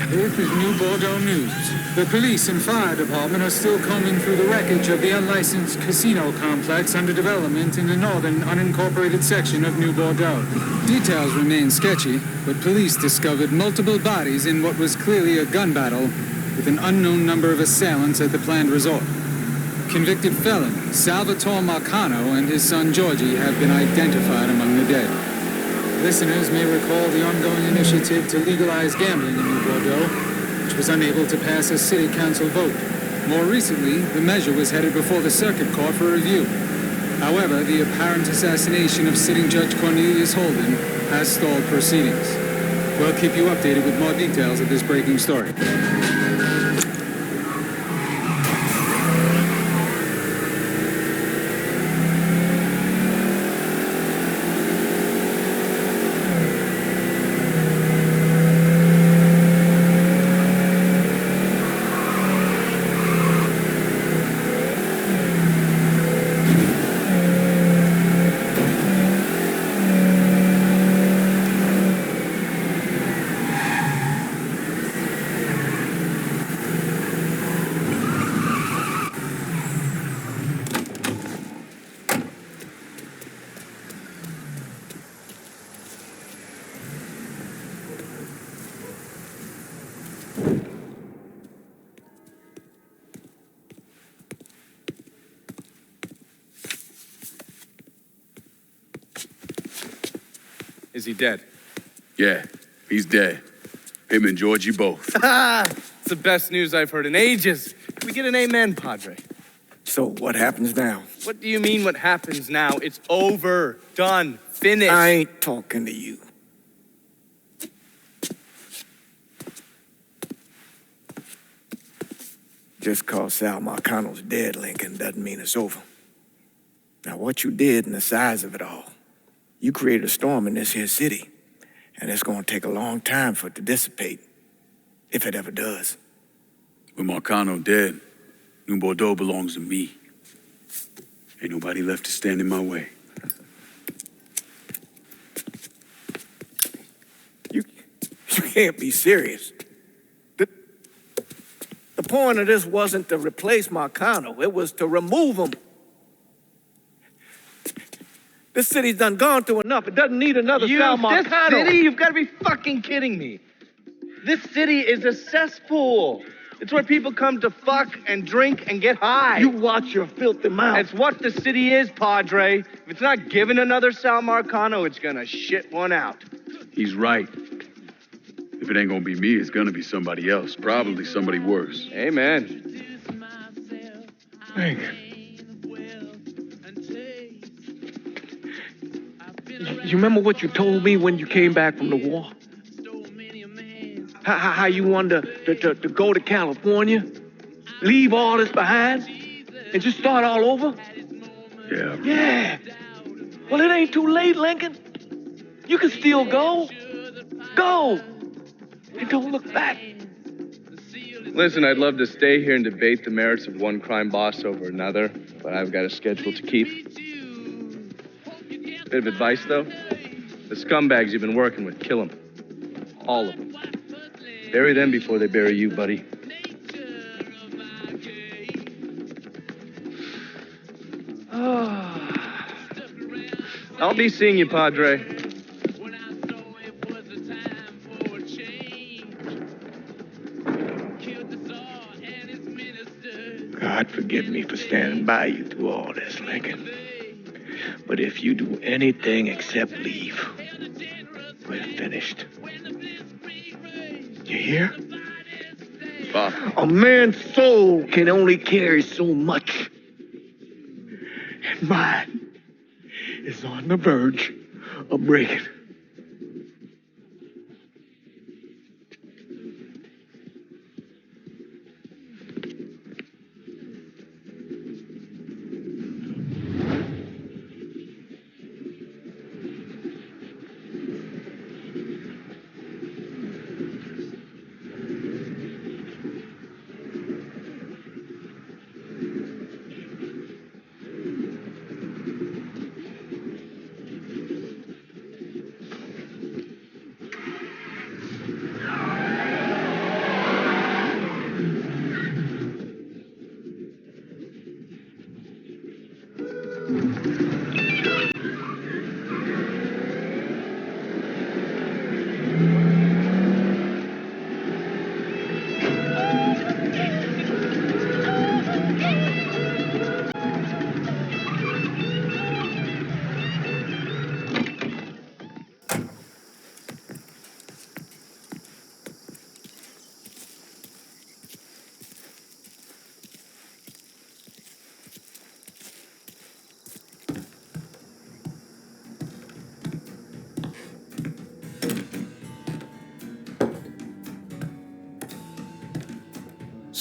This is New Bordeaux News. The police and fire department are still combing through the wreckage of the unlicensed casino complex under development in the northern unincorporated section of New Bordeaux. Details remain sketchy, but police discovered multiple bodies in what was clearly a gun battle with an unknown number of assailants at the planned resort. Convicted felon Salvatore Marcano and his son Georgie have been identified among the dead. Listeners may recall the ongoing initiative to legalize gambling in New Bordeaux, which was unable to pass a city council vote. More recently, the measure was headed before the circuit court for review. However, the apparent assassination of sitting Judge Cornelius Holden has stalled proceedings. We'll keep you updated with more details of this breaking story. Is he dead? Yeah, he's dead. Him and Georgie both. It's the best news I've heard in ages. Can we get an amen, Padre? So what happens now? What do you mean what happens now? It's over, done, finished. I ain't talking to you. Just cause Sal Marcano's dead, Lincoln, doesn't mean it's over. Now, what you did and the size of it all, you created a storm in this here city, and it's gonna take a long time for it to dissipate, if it ever does. With Marcano dead, New Bordeaux belongs to me. Ain't nobody left to stand in my way. You can't be serious. The point of this wasn't to replace Marcano, it was to remove him. This city's done gone through enough. It doesn't need another Sal Marcano. This city? You've got to be fucking kidding me. This city is a cesspool. It's where people come to fuck and drink and get high. You watch your filthy mouth. It's what the city is, Padre. If it's not giving another Sal Marcano, it's gonna shit one out. He's right. If it ain't gonna be me, it's gonna be somebody else. Probably somebody worse. Amen. Hank. You remember what you told me when you came back from the war? How you wanted to go to California, leave all this behind, and just start all over? Yeah. Yeah. Well, it ain't too late, Lincoln. You can still go. Go. And don't look back. Listen, I'd love to stay here and debate the merits of one crime boss over another, but I've got a schedule to keep. Bit of advice, though. The scumbags you've been working with, kill them. All of them. Bury them before they bury you, buddy. I'll be seeing you, Padre. God forgive me for standing by you through all this, Lincoln. But if you do anything except leave, we're finished. You hear? Bob. A man's soul can only carry so much. And mine is on the verge of breaking.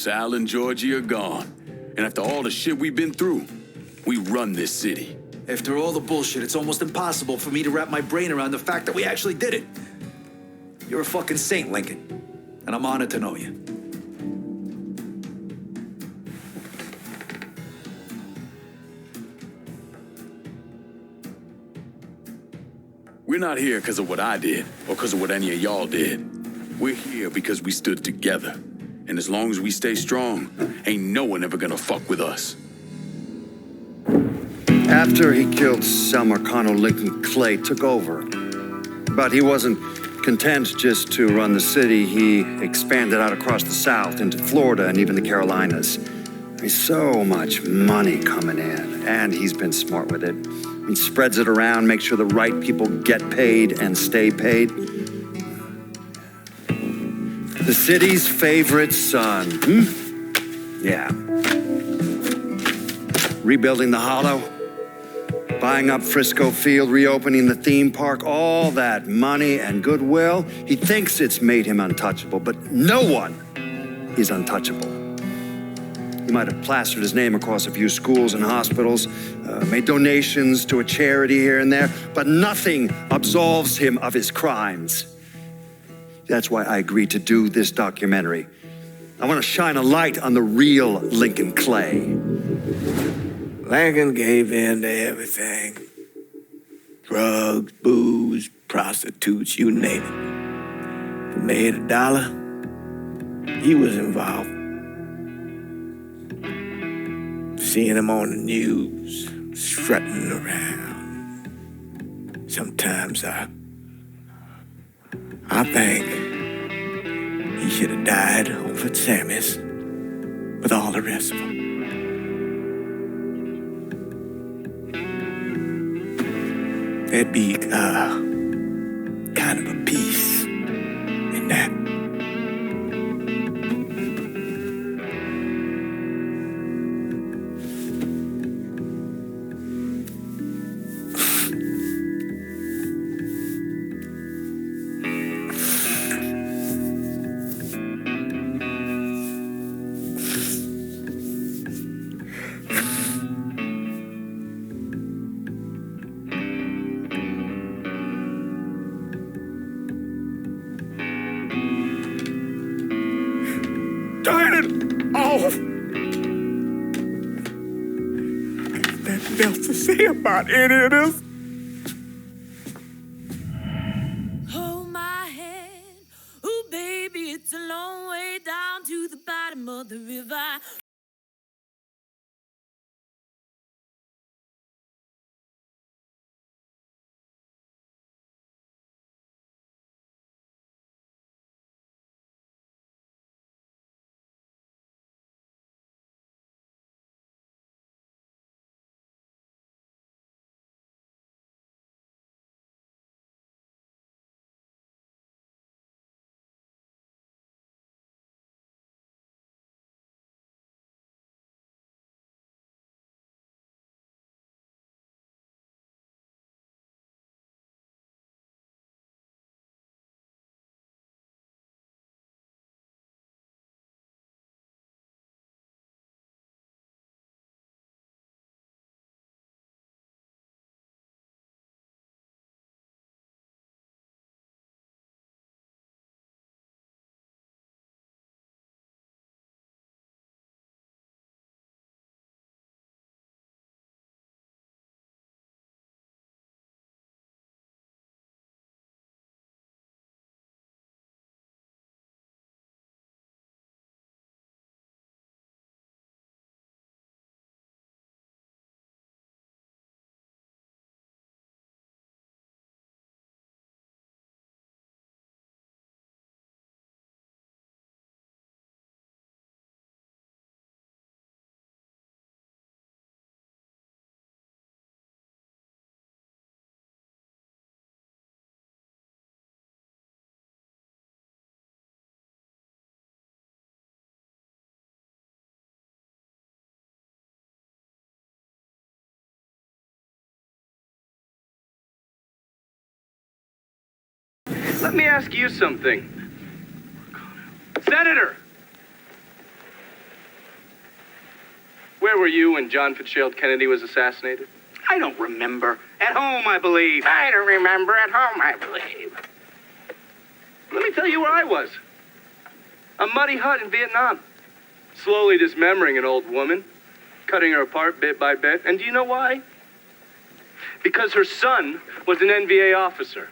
Sal and Georgie are gone. And after all the shit we've been through, we run this city. After all the bullshit, it's almost impossible for me to wrap my brain around the fact that we actually did it. You're a fucking saint, Lincoln. And I'm honored to know you. We're not here because of what I did, or because of what any of y'all did. We're here because we stood together. And as long as we stay strong, ain't no one ever gonna fuck with us. After he killed Sal Marcano, Lincoln Clay took over. But he wasn't content just to run the city. He expanded out across the South into Florida and even the Carolinas. There's so much money coming in, and he's been smart with it. He spreads it around, makes sure the right people get paid and stay paid. The city's favorite son, Yeah. Rebuilding the Hollow, buying up Frisco Field, reopening the theme park, all that money and goodwill. He thinks it's made him untouchable, but no one is untouchable. He might have plastered his name across a few schools and hospitals, made donations to a charity here and there, but nothing absolves him of his crimes. That's why I agreed to do this documentary. I want to shine a light on the real Lincoln Clay. Lincoln gave in to everything. Drugs, booze, prostitutes, you name it. If he made $1, he was involved. Seeing him on the news, strutting around. Sometimes I think he should have died over at Sammy's with all the rest of them. There'd be kind of a peace in that. Turn it off! There's nothing else to say about any of this. Hold my hand, ooh baby, it's a long way down to the bottom of the river. Let me ask you something. Senator! Where were you when John Fitzgerald Kennedy was assassinated? I don't remember. At home, I believe. I don't remember. At home, I believe. Let me tell you where I was. A muddy hut in Vietnam. Slowly dismembering an old woman. Cutting her apart bit by bit. And do you know why? Because her son was an NVA officer.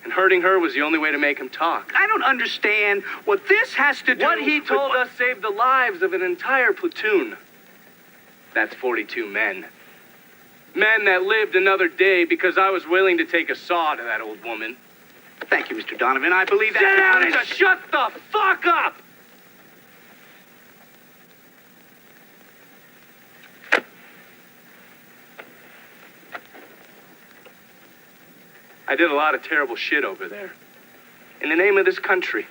And hurting her was the only way to make him talk. I don't understand what this has to do What he with told us saved the lives of an entire platoon. That's 42 men. Men that lived another day because I was willing to take a saw to that old woman. Thank you, Mr. Donovan. I believe that. Sit down and shut the fuck up! I did a lot of terrible shit over there. In the name of this country.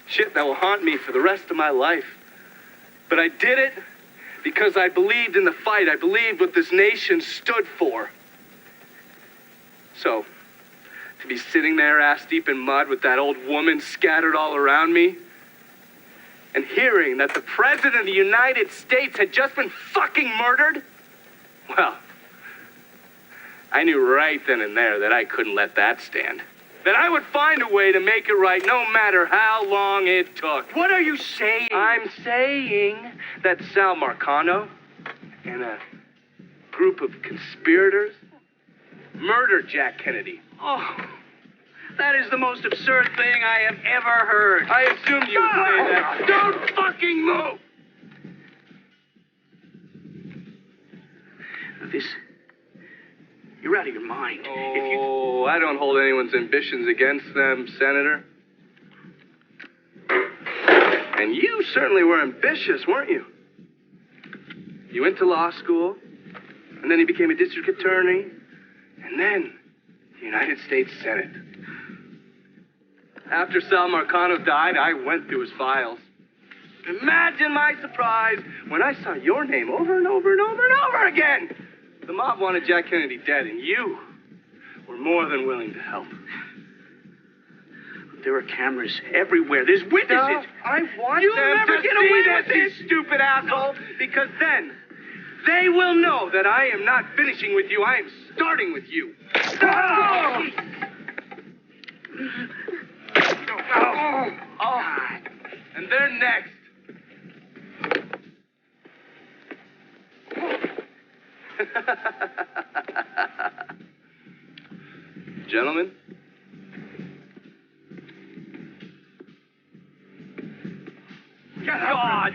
Shit that will haunt me for the rest of my life. But I did it because I believed in the fight. I believed what this nation stood for. So, to be sitting there ass deep in mud with that old woman scattered all around me, and hearing that the President of the United States had just been fucking murdered, well, I knew right then and there that I couldn't let that stand. That I would find a way to make it right no matter how long it took. What are you saying? I'm saying that Sal Marcano and a group of conspirators murdered Jack Kennedy. Oh, that is the most absurd thing I have ever heard. I assumed you would say that. Don't fucking move! You're out of your mind. Oh, I don't hold anyone's ambitions against them, Senator. And you certainly were ambitious, weren't you? You went to law school, and then you became a district attorney, and then the United States Senate. After Sal Marcano died, I went through his files. Imagine my surprise when I saw your name over and over and over and over again. The mob wanted Jack Kennedy dead, and you were more than willing to help. There are cameras everywhere. There's witnesses. I want You'll them never to get away see with this, you stupid asshole, because then they will know that I am not finishing with you. I am starting with you. Oh. And they're next. Gentlemen. God!